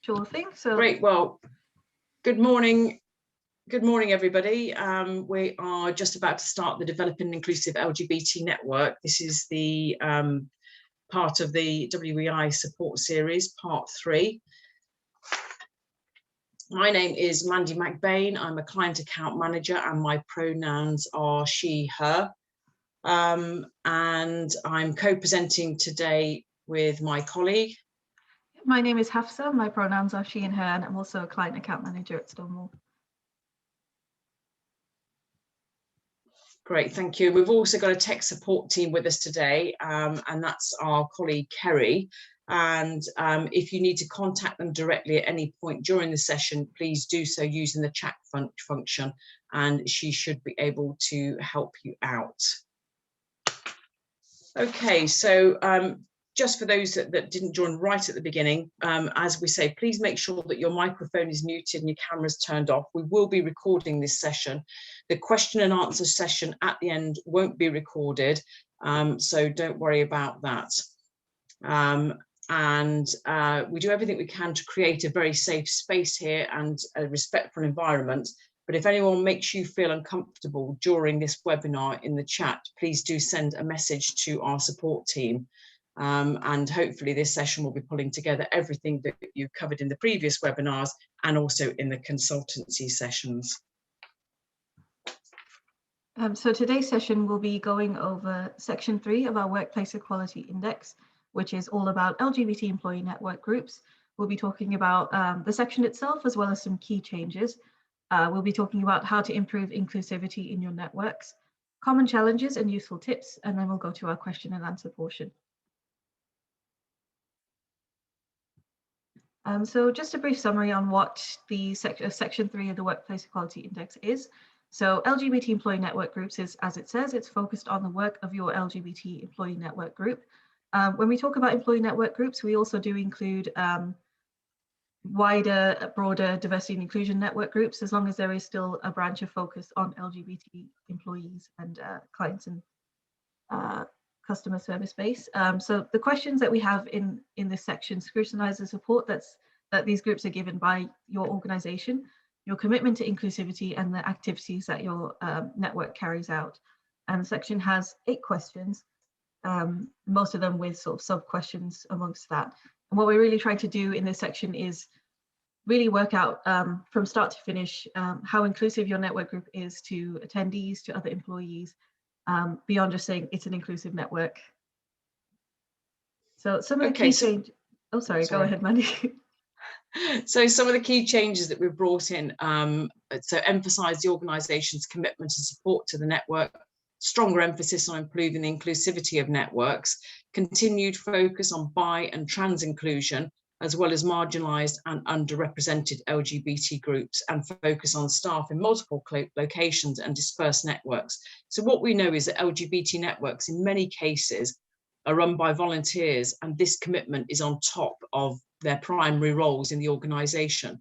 Sure thing. So Great. Well, good morning. Good morning, everybody. We are just about to start the Developing Inclusive LGBT Network. This is the part of the WEI support series, part 3. My name is Mandy McBain. I'm a client account manager and my pronouns are she, her. And I'm co-presenting today with my colleague. my name is Hafsa. My pronouns are she and her, and I'm also a client account manager at Stonewall. Great, thank you. We've also got a tech support team with us today, and that's our colleague Kerry. And if you need to contact them directly at any point during the session, please do so using the chat function, and she should be able to help you out. Okay, so just for those that didn't join right at the beginning, as we say, please make sure that your microphone is muted and your camera's turned off. We will be recording this session. The question and answer session at the end won't be recorded, so don't worry about that. We do everything we can to create a very safe space here and a respectful environment. But if anyone makes you feel uncomfortable during this webinar in the chat, please do send a message to our support team. And hopefully this session will be pulling together everything that you've covered in the previous webinars and also in the consultancy sessions. So today's session will be going over section 3 of our Workplace Equality Index, which is all about LGBT employee network groups. We'll be talking about the section itself as well as some key changes. We'll be talking about how to improve inclusivity in your networks, common challenges and useful tips, and then we'll go to our question and answer portion. So just a brief summary on what the section 3 of the Workplace Equality Index is. So LGBT employee network groups is, as it says, it's focused on the work of your LGBT employee network group. When we talk about employee network groups, we also do include wider, broader diversity and inclusion network groups, as long as there is still a branch of focus on LGBT employees and clients and customer service base. So the questions that we have in this section scrutinize the support that these groups are given by your organization, your commitment to inclusivity, and the activities that your network carries out. And the section has 8 questions, most of them with sort of sub-questions amongst that. And what we're really trying to do in this section is really work out from start to finish how inclusive your network group is to attendees, to other employees, beyond just saying it's an inclusive network. So some of the key changes. Oh, sorry, go ahead, Mandy. So some of the key changes that we've brought in, so emphasize the organisation's commitment and support to the network, stronger emphasis on improving the inclusivity of networks, continued focus on bi and trans inclusion, as well as marginalised and underrepresented LGBT groups, and focus on staff in multiple locations and dispersed networks. So what we know is that LGBT networks in many cases are run by volunteers, and this commitment is on top of their primary roles in the organisation.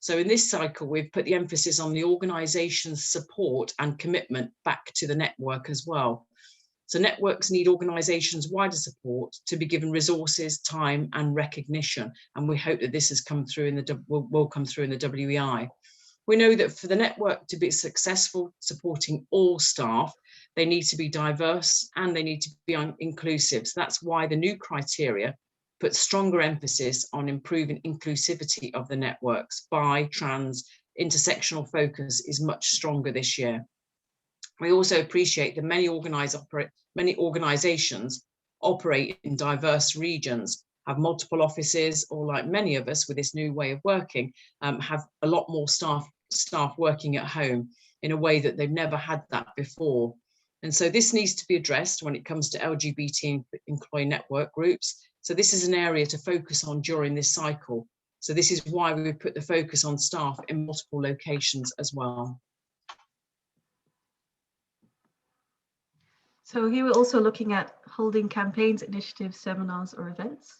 So in this cycle, we've put the emphasis on the organisation's support and commitment back to the network as well. So networks need organisations' wider support to be given resources, time and recognition. And we hope that this has come through in the will come through in the WEI. We know that for the network to be successful supporting all staff, they need to be diverse and they need to be inclusive. So that's why the new criteria put stronger emphasis on improving inclusivity of the networks. Bi, trans, intersectional focus is much stronger this year. We also appreciate that many organisations operate in diverse regions, have multiple offices, or like many of us with this new way of working, have a lot more staff working at home in a way that they've never had that before. And so this needs to be addressed when it comes to LGBT employee network groups. So this is an area to focus on during this cycle. So this is why we put the focus on staff in multiple locations as well. So here we're also looking at holding campaigns, initiatives, seminars, or events.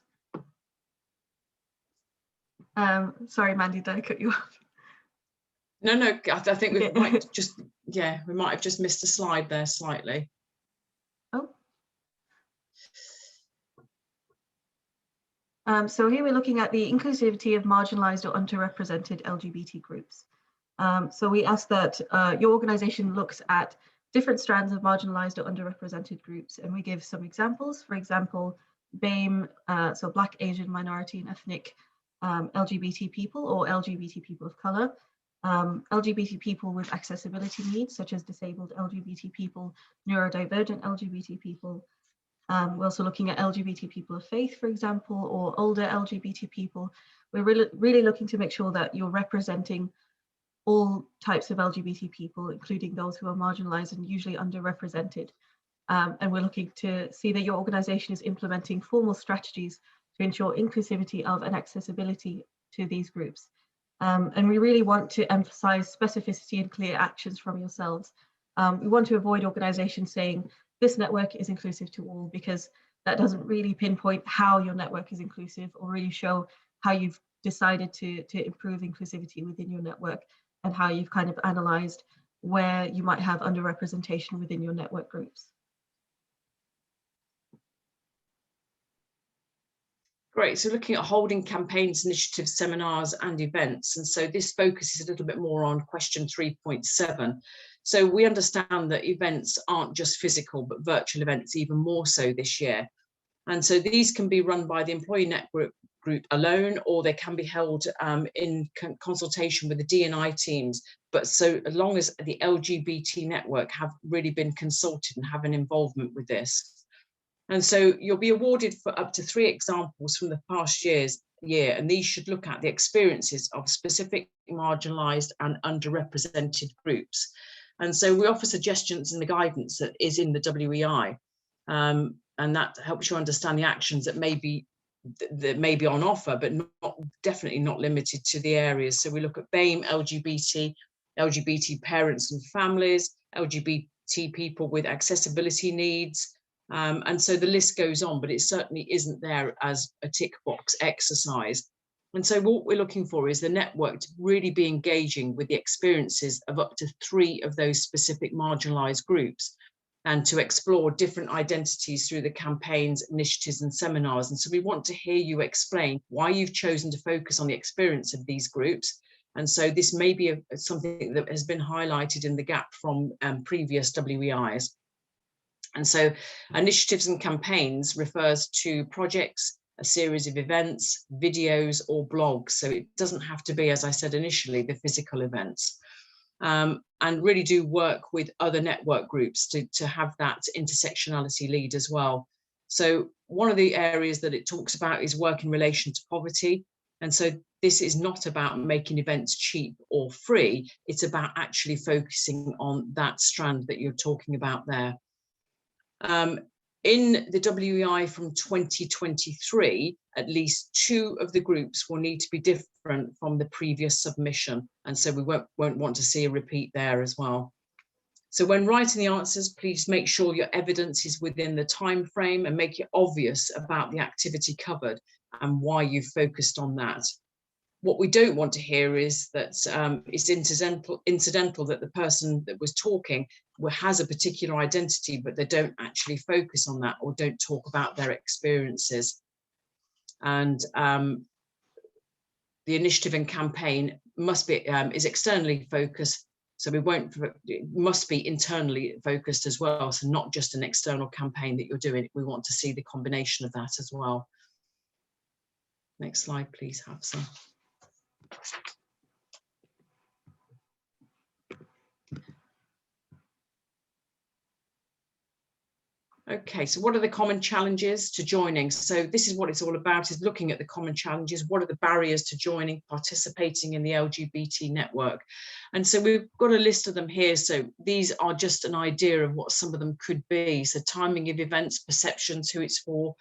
Sorry, Mandy, did I cut you off? No, I think we might have just missed a slide there slightly. Oh. So here we're looking at the inclusivity of marginalized or underrepresented LGBT groups. So we ask that your organization looks at different strands of marginalized or underrepresented groups, and we give some examples. For example, BAME, so Black, Asian, Minority and Ethnic LGBT people, or LGBT people of color, LGBT people with accessibility needs, such as disabled LGBT people, neurodivergent LGBT people. We're also looking at LGBT people of faith, for example, or older LGBT people. We're really looking to make sure that you're representing all types of LGBT people, including those who are marginalized and usually underrepresented. And we're looking to see that your organization is implementing formal strategies to ensure inclusivity of and accessibility to these groups. And we really want to emphasize specificity and clear actions from yourselves. We want to avoid organizations saying this network is inclusive to all, because that doesn't really pinpoint how your network is inclusive or really show how you've decided to improve inclusivity within your network and how you've kind of analyzed where you might have underrepresentation within your network groups. Great, so looking at holding campaigns, initiatives, seminars and events. And so this focuses a little bit more on question 3.7. So we understand that events aren't just physical, but virtual events even more so this year. And so these can be run by the employee network group alone, or they can be held in consultation with the D&I teams. But so long as the LGBT network have really been consulted and have an involvement with this. And so you'll be awarded for up to 3 examples from the past year, and these should look at the experiences of specific marginalized and underrepresented groups. And so we offer suggestions in the guidance that is in the WEI, and that helps you understand the actions that may be on offer, but definitely not limited to the areas. So we look at BAME, LGBT parents and families, LGBT people with accessibility needs, and so the list goes on, but it certainly isn't there as a tick box exercise. And so what we're looking for is the network to really be engaging with the experiences of up to 3 of those specific marginalized groups, and to explore different identities through the campaigns, initiatives and seminars. And so we want to hear you explain why you've chosen to focus on the experience of these groups. And so this may be something that has been highlighted in the gap from previous WEIs. And so initiatives and campaigns refers to projects, a series of events, videos or blogs. So it doesn't have to be, as I said initially, the physical events. And really do work with other network groups to have that intersectionality lead as well. So one of the areas that it talks about is work in relation to poverty. And so this is not about making events cheap or free. It's about actually focusing on that strand that you're talking about there. In the WEI from 2023, at least 2 of the groups will need to be different from the previous submission. And so we won't want to see a repeat there as well. So when writing the answers, please make sure your evidence is within the time frame and make it obvious about the activity covered and why you've focused on that. What we don't want to hear is that it's incidental that the person that was talking has a particular identity, but they don't actually focus on that or don't talk about their experiences. And the initiative and campaign must be is externally focused, so it must be internally focused as well. So not just an external campaign that you're doing. We want to see the combination of that as well. Next slide, please, Hafsa. Okay, so what are the common challenges to joining? So this is what it's all about, is looking at the common challenges. What are the barriers to joining, participating in the LGBT network? And so we've got a list of them here. So these are just an idea of what some of them could be. So timing of events, perceptions, who it's for,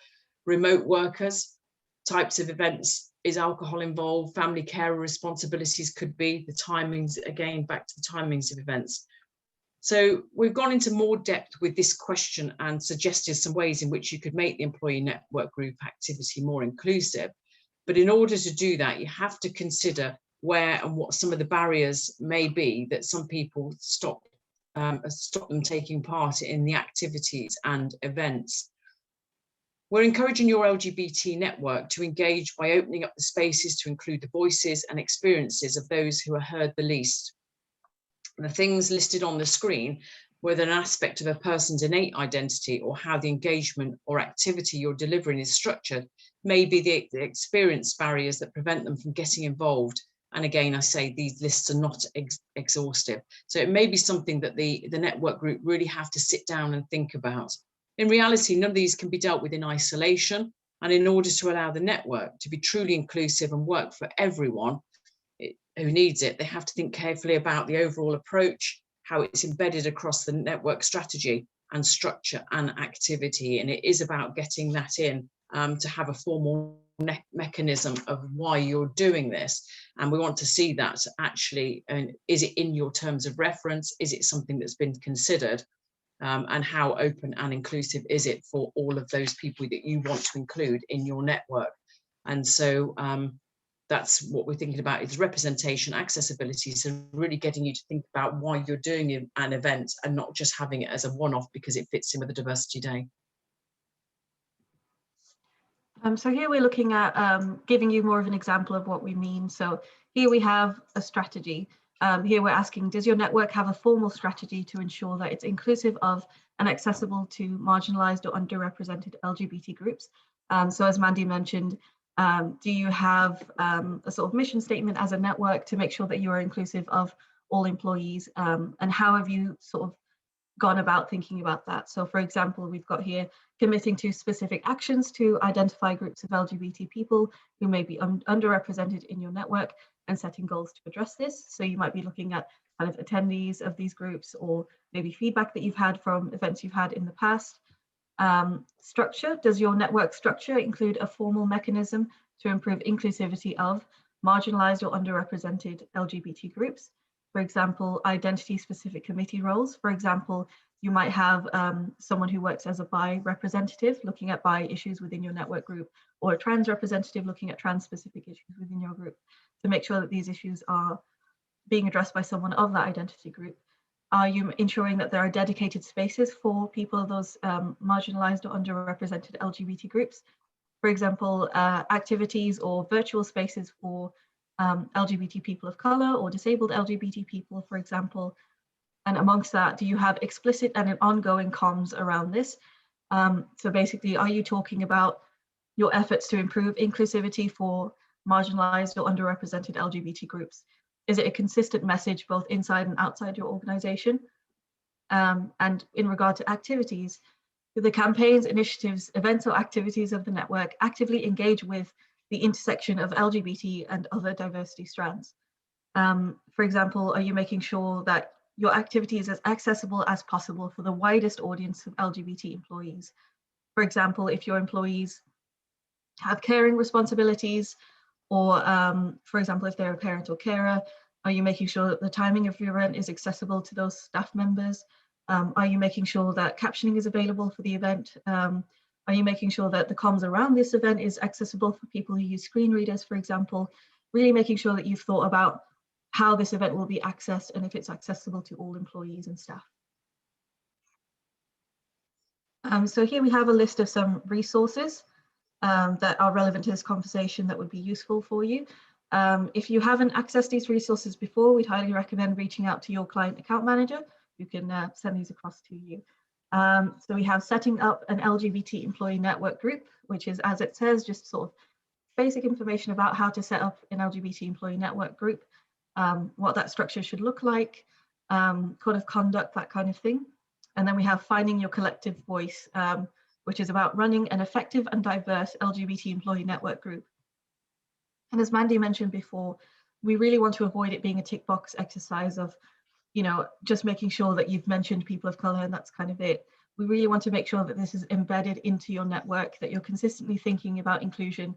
remote workers, types of events, is alcohol involved, family carer responsibilities could be, the timings, again, back to the timings of events. So we've gone into more depth with this question and suggested some ways in which you could make the employee network group activity more inclusive. But in order to do that, you have to consider where and what some of the barriers may be that some people stop them taking part in the activities and events. We're encouraging your LGBT network to engage by opening up the spaces to include the voices and experiences of those who are heard the least. The things listed on the screen, whether an aspect of a person's innate identity or how the engagement or activity you're delivering is structured, may be the experience barriers that prevent them from getting involved. And again, I say these lists are not exhaustive. So it may be something that the network group really have to sit down and think about. In reality, none of these can be dealt with in isolation. And in order to allow the network to be truly inclusive and work for everyone who needs it, they have to think carefully about the overall approach, how it's embedded across the network strategy and structure and activity. And it is about getting that in to have a formal mechanism of why you're doing this. And we want to see that actually, and is it in your terms of reference? Is it something that's been considered? And how open and inclusive is it for all of those people that you want to include in your network? And so that's what we're thinking about, is representation, accessibility. So really getting you to think about why you're doing an event and not just having it as a one-off because it fits in with the Diversity Day. So here we're looking at giving you more of an example of what we mean. So here we have a strategy. Here we're asking, does your network have a formal strategy to ensure that it's inclusive of and accessible to marginalized or underrepresented LGBT groups? So as Mandy mentioned, do you have a sort of mission statement as a network to make sure that you are inclusive of all employees? And how have you sort of gone about thinking about that? So for example, we've got here committing to specific actions to identify groups of LGBT people who may be underrepresented in your network and setting goals to address this. So you might be looking at kind of attendees of these groups or maybe feedback that you've had from events you've had in the past. Structure, does your network structure include a formal mechanism to improve inclusivity of marginalized or underrepresented LGBT groups? For example, identity-specific committee roles. For example, you might have someone who works as a bi representative looking at bi issues within your network group, or a trans representative looking at trans-specific issues within your group, to make sure that these issues are being addressed by someone of that identity group. Are you ensuring that there are dedicated spaces for people of those marginalized or underrepresented LGBT groups? For example, activities or virtual spaces for LGBT people of color or disabled LGBT people, for example. And amongst that, do you have explicit and an ongoing comms around this? So basically, are you talking about your efforts to improve inclusivity for marginalized or underrepresented LGBT groups? Is it a consistent message both inside and outside your organization? And in regard to activities, do the campaigns, initiatives, events, or activities of the network actively engage with the intersection of LGBT and other diversity strands? For example, are you making sure that your activity is as accessible as possible for the widest audience of LGBT employees? For example, if your employees have caring responsibilities, or for example, if they're a parent or carer, are you making sure that the timing of your event is accessible to those staff members? Are you making sure that captioning is available for the event? Are you making sure that the comms around this event is accessible for people who use screen readers, for example? Really making sure that you've thought about how this event will be accessed and if it's accessible to all employees and staff. So here we have a list of some resources that are relevant to this conversation that would be useful for you. If you haven't accessed these resources before, we'd highly recommend reaching out to your client account manager who can send these across to you. So we have setting up an LGBT employee network group, which is, as it says, just sort of basic information about how to set up an LGBT employee network group, what that structure should look like, code of conduct, that kind of thing. And then we have finding your collective voice, which is about running an effective and diverse LGBT employee network group. And as Mandy mentioned before, we really want to avoid it being a tick box exercise of, you know, just making sure that you've mentioned people of color and that's kind of it. We really want to make sure that this is embedded into your network, that you're consistently thinking about inclusion,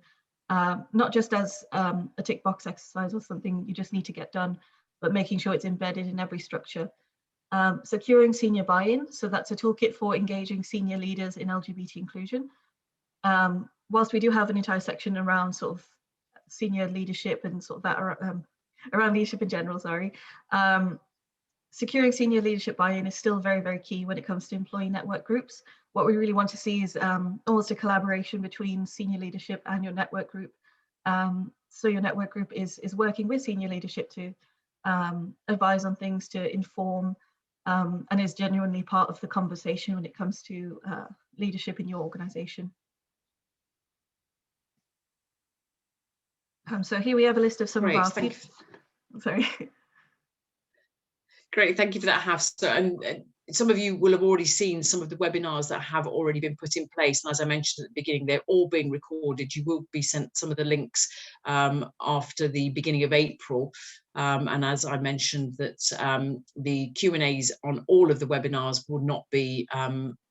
not just as a tick box exercise or something you just need to get done, but making sure it's embedded in every structure. Securing senior buy-in, so that's a toolkit for engaging senior leaders in LGBT inclusion. Whilst we do have an entire section around sort of senior leadership and sort of that around leadership in general, sorry. Securing senior leadership buy-in is still very, very key when it comes to employee network groups. what we really want to see is almost a collaboration between senior leadership and your network group. So your network group is working with senior leadership to advise on things, to inform, and is genuinely part of the conversation when it comes to leadership in your organization. So here we have a list of some of our tips. Sorry. Great, thank you for that, Hafs. And some of you will have already seen some of the webinars that have already been put in place. And as I mentioned at the beginning, they're all being recorded. You will be sent some of the links after the beginning of April. And as I mentioned, that the Q&As on all of the webinars will not be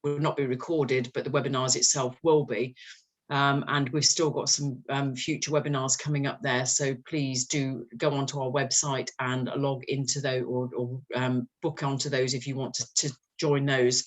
recorded, but the webinars itself will be. And we've still got some future webinars coming up there, so please do go onto our website and log into those, or book onto those if you want to join those.